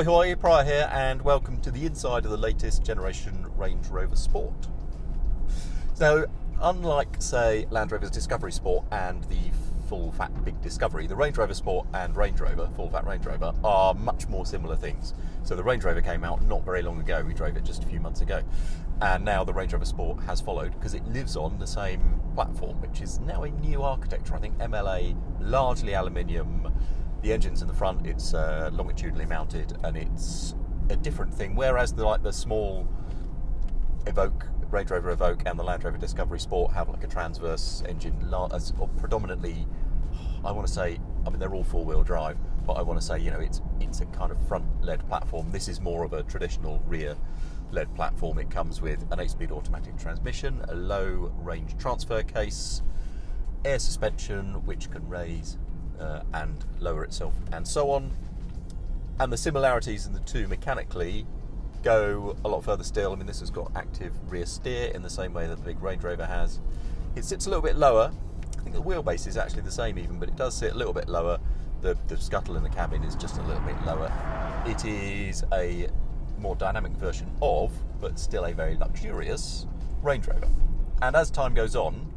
Ahoy hoy, Pryor here, and welcome to the inside of the latest generation Range Rover Sport. So, unlike, say, Land Rover's Discovery Sport and the full-fat Big Discovery, the Range Rover Sport and Range Rover, full-fat Range Rover, are much more similar things. So the Range Rover came out not very long ago, we drove it just a few months ago, and now the Range Rover Sport has followed because it lives on the same platform, which is now a new architecture. I think MLA, largely aluminium. The engine's in the front, it's longitudinally mounted, and it's a different thing. Whereas the small Evoque, Range Rover Evoque, and the Land Rover Discovery Sport have like a transverse engine, or predominantly, I want to say, I mean they're all four-wheel drive, but I want to say, you know, it's a kind of front-led platform. This is more of a traditional rear-led platform. It comes with an 8-speed automatic transmission, a low-range transfer case, air suspension, which can raise and lower itself, and so on. And the similarities in the two mechanically go a lot further still. I mean, this has got active rear steer in the same way that the big Range Rover has. It sits a little bit lower. I think the wheelbase is actually the same even, but it does sit a little bit lower. The scuttle in the cabin is just a little bit lower. It is a more dynamic version of, but still a very luxurious Range Rover. And as time goes on,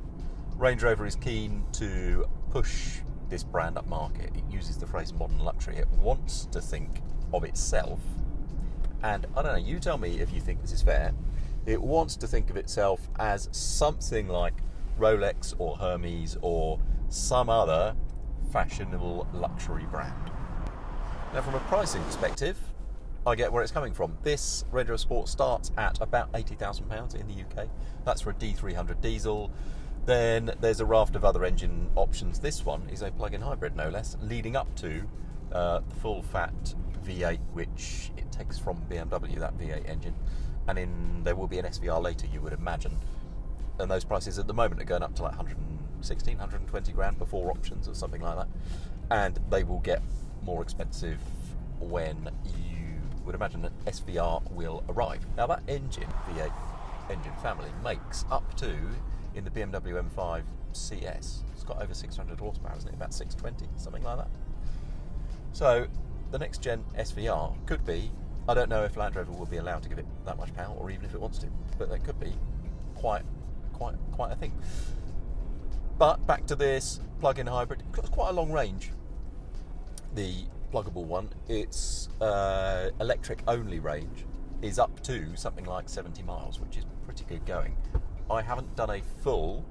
Range Rover is keen to push this brand up market. It uses the phrase modern luxury. It wants to think of itself, and I don't know, you tell me if you think this is fair, it wants to think of itself as something like Rolex or Hermes or some other fashionable luxury brand. Now, from a pricing perspective, I get where it's coming from. This Range Rover Sport starts at about £80,000 in the UK. That's for a D300 diesel. Then there's a raft of other engine options. This one is a plug-in hybrid, no less, leading up to the full-fat V8, which it takes from BMW, that V8 engine. And there will be an SVR later, you would imagine. And those prices at the moment are going up to like 116, 120 grand before options or something like that. And they will get more expensive when you would imagine that SVR will arrive. Now that engine, V8 engine family, makes up to, in the BMW M5 CS, it's got over 600 horsepower, isn't it? About 620, something like that. So the next gen SVR could be, I don't know if Land Rover will be allowed to give it that much power, or even if it wants to, but that could be quite a thing. But back to this plug-in hybrid, it's quite a long range. The pluggable one, its electric only range is up to something like 70 miles, which is pretty good going. I haven't done a full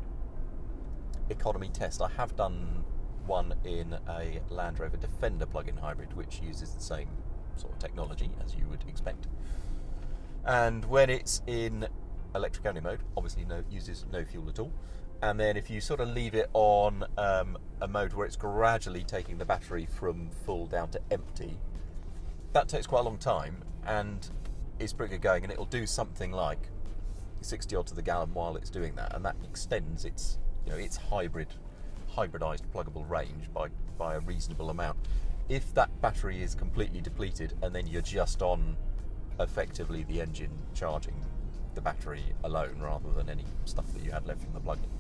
economy test. I have done one in a Land Rover Defender plug-in hybrid, which uses the same sort of technology as you would expect. And when it's in electric only mode, obviously uses no fuel at all. And then if you sort of leave it on a mode where it's gradually taking the battery from full down to empty, that takes quite a long time and is pretty good going, and it'll do something like 60 odd to the gallon while it's doing that, and that extends its, you know, its hybridized pluggable range by a reasonable amount. If that battery is completely depleted and then you're just on effectively the engine charging the battery alone rather than any stuff that you had left from the plug-in,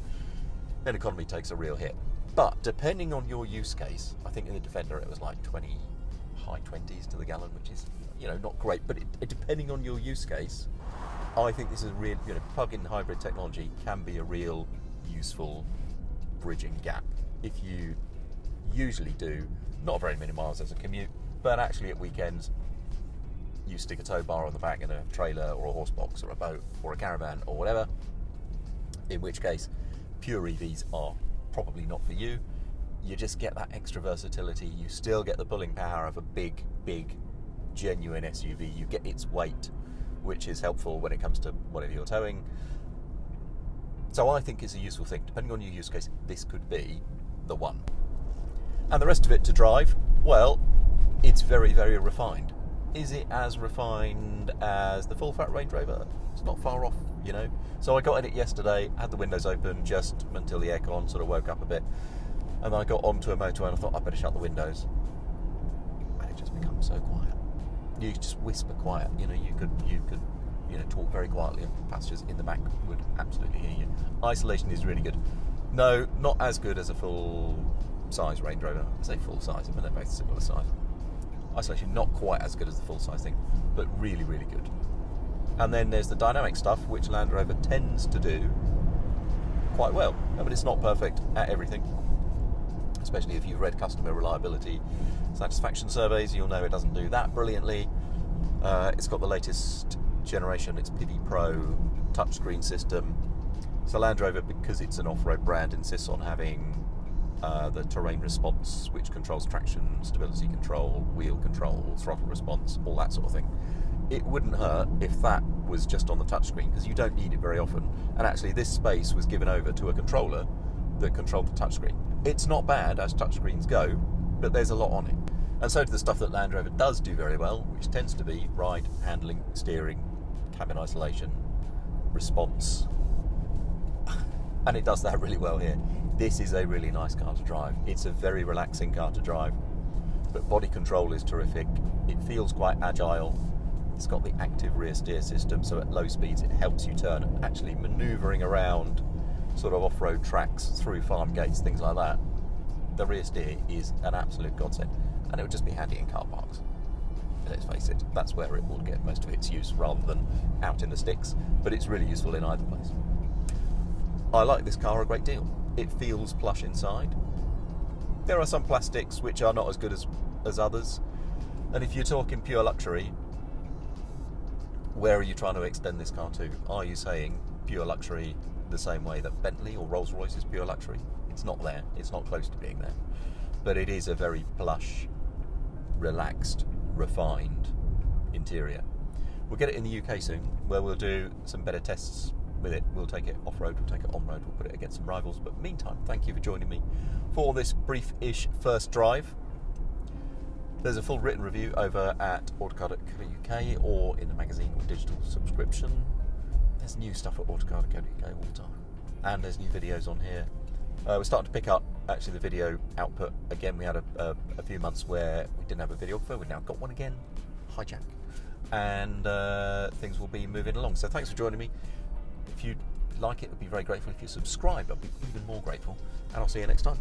then economy takes a real hit. But depending on your use case, I think in the Defender it was like high 20s to the gallon, which is, you know, not great, but depending on your use case, I think this is a real, you know, plug-in hybrid technology can be a real useful bridging gap. If you usually do not very many miles as a commute, but actually at weekends you stick a tow bar on the back in a trailer or a horse box or a boat or a caravan or whatever, in which case pure EVs are probably not for you. You just get that extra versatility. You still get the pulling power of a big, genuine SUV. You get its weight, which is helpful when it comes to whatever you're towing. So I think it's a useful thing. Depending on your use case, this could be the one. And the rest of it to drive, well, it's very, very refined. Is it as refined as the full-fat Range Rover? It's not far off, you know. So I got in it yesterday, had the windows open just until the aircon sort of woke up a bit, and then I got onto a motorway and I thought I'd better shut the windows. And it just becomes so quiet. You just whisper quiet, you know, you could talk very quietly and passengers in the back would absolutely hear you. Isolation is really good. No, not as good as a full size Range Rover. I say full size, I mean they're both similar size. Isolation not quite as good as the full-size thing, but really, really good. And then there's the dynamic stuff, which Land Rover tends to do quite well. I mean, it's not perfect at everything, especially if you've read customer reliability satisfaction surveys, you'll know it doesn't do that brilliantly. It's got the latest generation, it's PIDI Pro touchscreen system. So Land Rover, because it's an off-road brand, insists on having the terrain response, which controls traction, stability control, wheel control, throttle response, all that sort of thing. It wouldn't hurt if that was just on the touchscreen, because you don't need it very often. And actually this space was given over to a controller that controlled the touchscreen. It's not bad as touchscreens go, but there's a lot on it. And so to the stuff that Land Rover does do very well, which tends to be ride, handling, steering, cabin isolation, response. And it does that really well here. This is a really nice car to drive. It's a very relaxing car to drive, but body control is terrific. It feels quite agile. It's got the active rear steer system, so at low speeds it helps you turn, actually manoeuvring around sort of off-road tracks, through farm gates, things like that. The rear steer is an absolute godsend, and it would just be handy in car parks. Let's face it, that's where it will get most of its use rather than out in the sticks, but it's really useful in either place. I like this car a great deal. It feels plush inside. There are some plastics which are not as good as others, and if you're talking pure luxury, where are you trying to extend this car to? Are you saying pure luxury the same way that Bentley or Rolls-Royce is pure luxury? It's not there. It's not close to being there. But it is a very plush, relaxed, refined interior. We'll get it in the UK soon, where we'll do some better tests with it. We'll take it off-road, we'll take it on-road, we'll put it against some rivals. But meantime, thank you for joining me for this brief-ish first drive. There's a full written review over at autocar.co.uk or in the magazine or digital subscription. There's new stuff at autocar.co.uk all the time. And there's new videos on here. We're starting to pick up, actually, the video output. Again, we had a few months where we didn't have a videographer. We've now got one again. Hi, Jack. And things will be moving along. So thanks for joining me. If you like it, I'd be very grateful. If you subscribe, I'd be even more grateful. And I'll see you next time.